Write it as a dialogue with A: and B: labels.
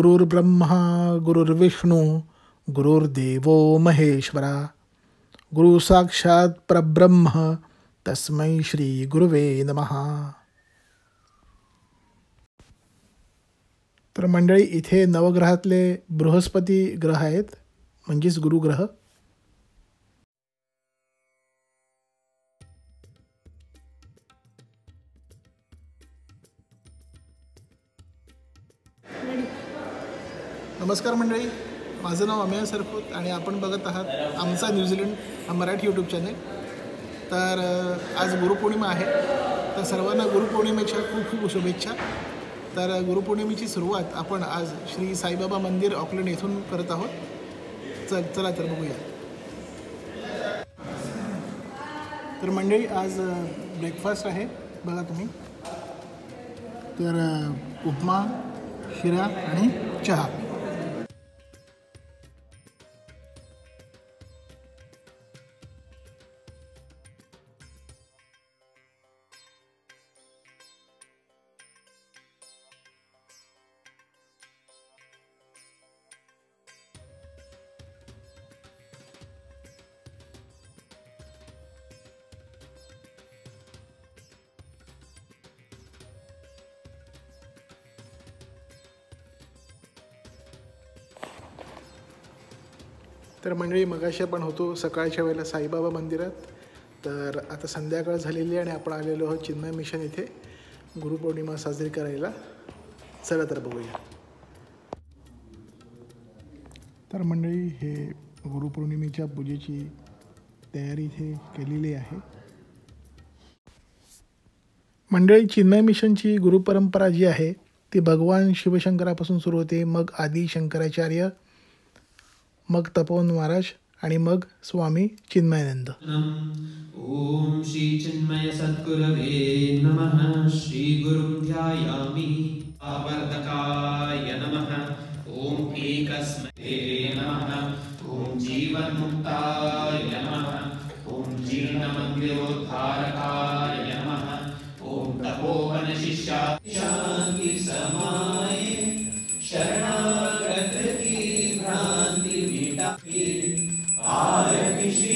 A: गुरुर्ब्रह्मा गुरुर्विष्णू गुरुर्देवो महेश्वरा गुरु साक्षात परब्रह्म तस्मै श्री गुरुवे नमः. तर मंडळी, इथे नवग्रहातले बृहस्पती ग्रह आहेत, म्हणजेच गुरुग्रह. नमस्कार मंडळी, माझं नाव अमेय सरखोत आणि आपण बघत आहात आमचा न्यूझीलंड हा मराठी यूट्यूब चॅनेल. तर आज गुरुपौर्णिमा आहे, तर सर्वांना गुरुपौर्णिमेच्या खूप खूप शुभेच्छा. तर गुरुपौर्णिमेची सुरुवात आपण आज श्री साईबाबा मंदिर ऑकलंड येथून करत आहोत. चला तर बघूया. तर मंडळी, आज ब्रेकफास्ट आहे बघा तुम्ही. तर उपमा, शिरा आणि चहा. तर मंडळी, मगाशी आपण होतो सकाळच्या वेळेला साईबाबा मंदिरात. तर आता संध्याकाळ झालेली आहे आणि आपण आलेलो आहोत चिन्मय मिशन इथे गुरुपौर्णिमा साजरी करायला. चला तर बघूया. तर मंडळी, हे गुरुपौर्णिमेच्या पूजेची तयारी इथे केलेली आहे. मंडळी, चिन्मय मिशनची गुरुपरंपरा जी आहे ती भगवान शिवशंकरापासून सुरू होते. मग आदी शंकराचार्य, मग तपोवन महाराज आणि मग स्वामी चिन्मयानंद.
B: ओम श्री चिन्मय सद्गुरवे नमः. श्री गुरुं ध्यायामि. आवर्तकाय नमः. ओम एकस्मै नमः. ओम जीवन्मुक्ताय नमः. ओम जीर्णमन्दिरोद्धारकाय नमः. ओम तपोवन शिष्याय शांति समाये शरणागत की भ्रांति मिटाए. आरति श्री